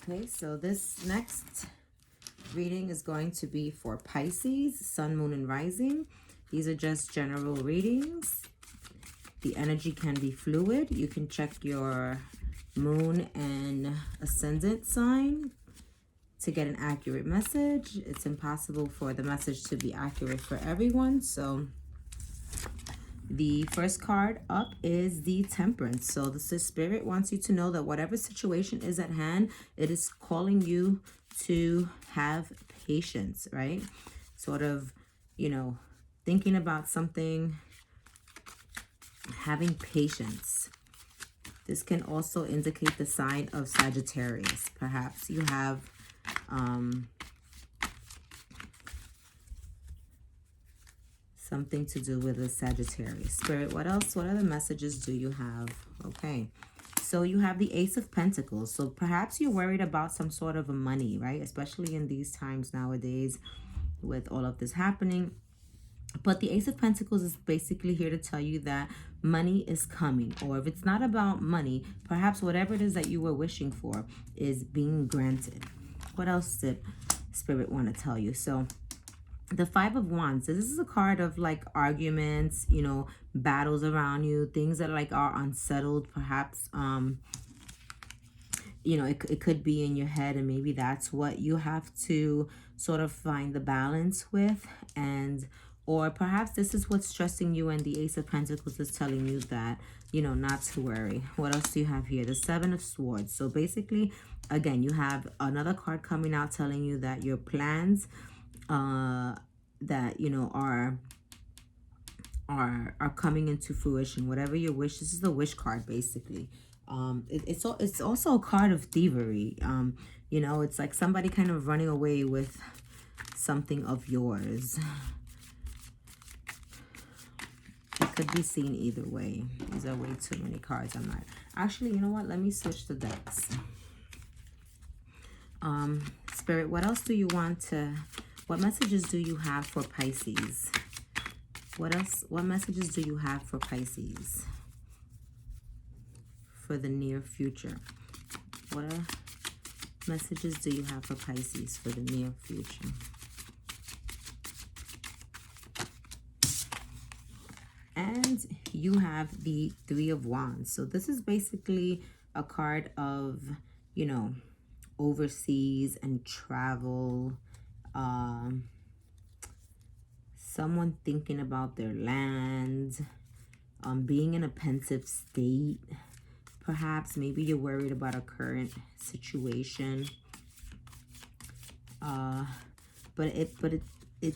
Okay, so this next reading is going to be for Pisces, Sun, Moon, and Rising. These are just general readings. The energy can be fluid. You can check your moon and ascendant sign to get an accurate message. It's impossible for the message to be accurate for everyone. So the first card up is the Temperance. So the Spirit wants you to know that whatever situation is at hand, it is calling you to have patience, right? Sort of, you know, thinking about something, having patience. This can also indicate the sign of Sagittarius. Perhaps you have something to do with a Sagittarius. Spirit, what else? What other messages do you have? Okay. So you have the Ace of Pentacles. So perhaps you're worried about some sort of a money, right? Especially in these times nowadays with all of this happening. But the Ace of Pentacles is basically here to tell you that money is coming. Or if it's not about money, perhaps whatever it is that you were wishing for is being granted. What else did Spirit want to tell you? So the Five of Wands, this is a card of like arguments, you know, battles around you, things that like are unsettled, perhaps, you know, it could be in your head, and maybe that's what you have to sort of find the balance with. And or perhaps this is what's stressing you, and the Ace of Pentacles is telling you that, you know, not to worry. What else do you have here? The Seven of Swords. So basically, again, you have another card coming out telling you that your plans that, you know, are coming into fruition. Whatever your wish, this is the wish card basically. It's also a card of thievery. You know, it's like somebody kind of running away with something of yours. It could be seen either way. These are way too many cards. I'm not actually, you know what, let me switch the decks. Spirit, what else do you want to, what messages do you have for Pisces? What else, what messages do you have for Pisces for the near future? What messages do you have for Pisces for the near future? And you have the Three of Wands. So this is basically a card of, you know, overseas and travel. Someone thinking about their land. Being in a pensive state. Perhaps maybe you're worried about a current situation. But it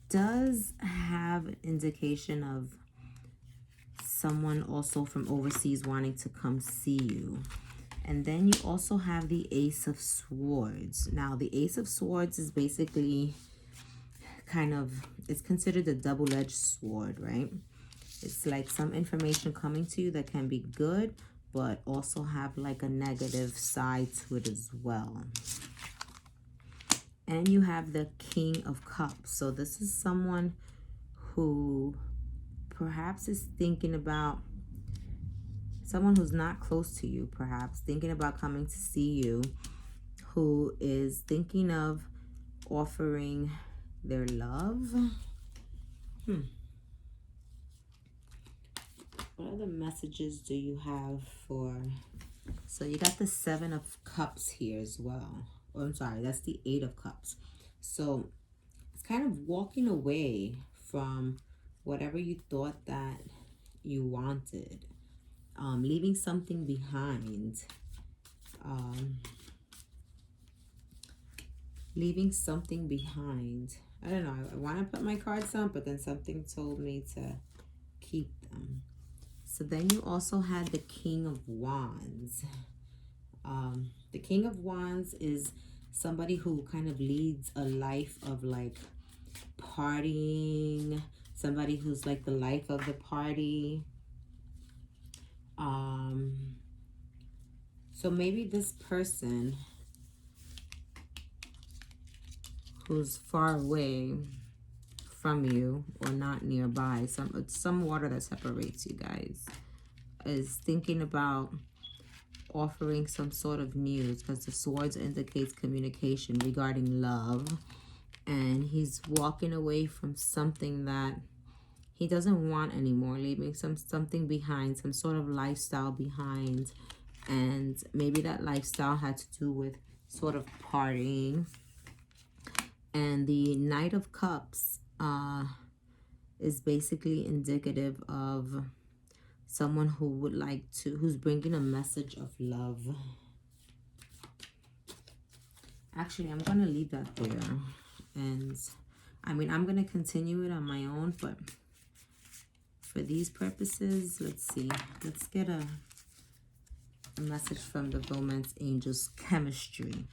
does have an indication of someone also from overseas wanting to come see you. And then you also have the Ace of Swords. Now, the Ace of Swords is basically kind of, it's considered a double-edged sword, right? It's like some information coming to you that can be good, but also have like a negative side to it as well. And you have the King of Cups. So this is someone who perhaps is thinking about, someone who's not close to you, perhaps thinking about coming to see you, who is thinking of offering their love. What other messages do you have for, so you got the Seven of Cups here as well. Oh, I'm sorry, that's the Eight of Cups. So it's kind of walking away from whatever you thought that you wanted, leaving something behind, leaving something behind. I don't know, I want to put my cards on, but then something told me to keep them. So then you also had the King of Wands. The King of Wands is somebody who kind of leads a life of like partying, somebody who's like the life of the party. So maybe this person who's far away from you or not nearby, some water that separates you guys, is thinking about offering some sort of news, because the swords indicates communication regarding love. And he's walking away from something that he doesn't want anymore, leaving something behind, some sort of lifestyle behind. And maybe that lifestyle had to do with sort of partying. And the Knight of Cups is basically indicative of someone who would like to, who's bringing a message of love. Actually, I'm going to leave that there. And I mean, I'm going to continue it on my own, but for these purposes, let's see. Let's get a message from the romance angels. Chemistry.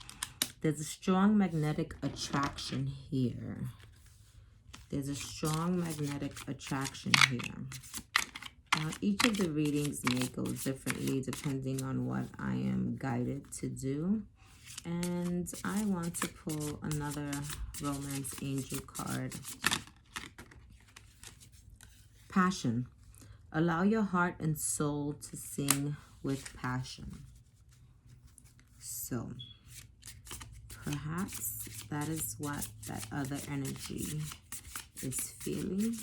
There's a strong magnetic attraction here. There's a strong magnetic attraction here. Now, each of the readings may go differently depending on what I am guided to do. And I want to pull another romance angel card. Passion. Allow your heart and soul to sing with passion. So, perhaps that is what that other energy is feeling.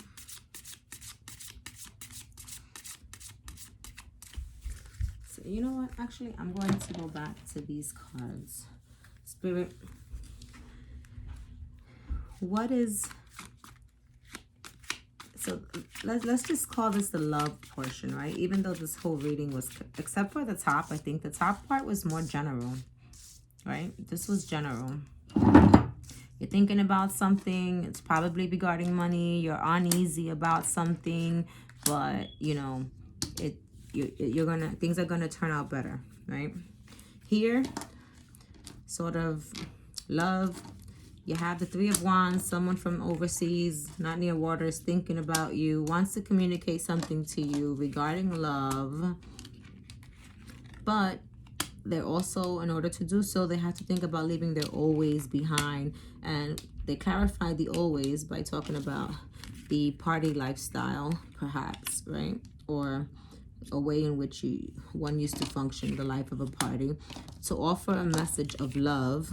So, you know what? Actually, I'm going to go back to these cards. Spirit, what is... So let's just call this the love portion, right? Even though this whole reading was, except for the top, I think the top part was more general, right? This was general. You're thinking about something. It's probably regarding money. You're uneasy about something, but you know, things are gonna turn out better, right? Here, sort of love. You have the Three of Wands, someone from overseas, not near water, is thinking about you, wants to communicate something to you regarding love. But they're also, in order to do so, they have to think about leaving their always behind. And they clarify the always by talking about the party lifestyle, perhaps, right? Or a way in which one used to function, the life of a party. To offer a message of love.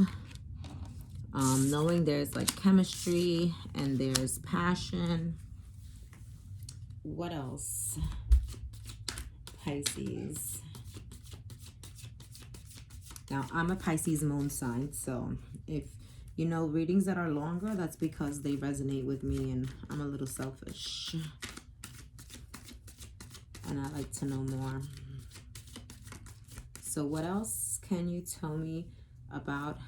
Knowing there's like chemistry and there's passion. What else? Pisces. Now, I'm a Pisces moon sign, so if you know readings that are longer, that's because they resonate with me and I'm a little selfish. And I like to know more. So what else can you tell me about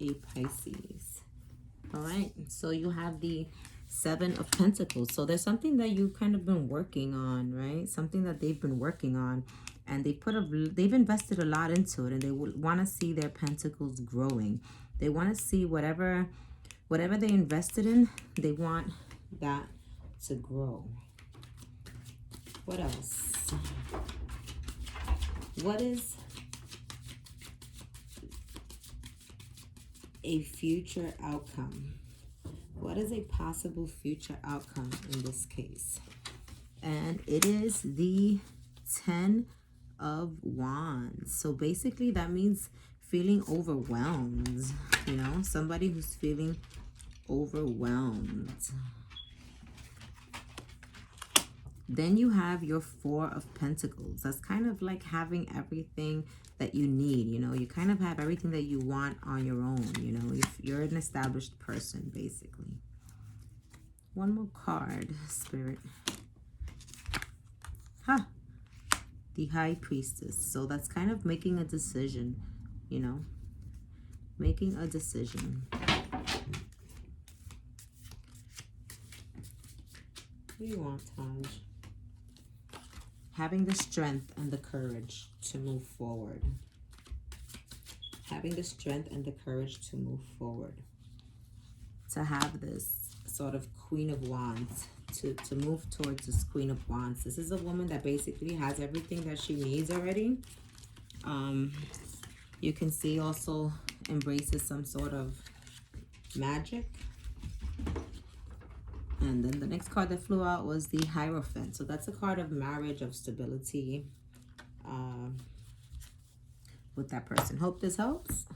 a Pisces? All right, so you have the Seven of Pentacles. So there's something that you've kind of been working on, right? Something that they've been working on, and they've invested a lot into it, and they want to see their pentacles growing. They want to see whatever they invested in, they want that to grow. What else? What is a future outcome? What is a possible future outcome in this case? And it is the 10 of Wands. So basically that means feeling overwhelmed, you know, somebody who's feeling overwhelmed. Then you have your Four of Pentacles. That's kind of like having everything that you need, you know. You kind of have everything that you want on your own, you know. If you're an established person, basically. One more card, Spirit. The High Priestess. So that's kind of making a decision, you know. Making a decision. What do you want, Taj? Having the strength and the courage to move forward. Having the strength and the courage to move forward. To have this sort of Queen of Wands. To move towards this Queen of Wands. This is a woman that basically has everything that she needs already. You can see also embraces some sort of magic. And then the next card that flew out was the Hierophant. So that's a card of marriage, of stability. with that person. Hope this helps.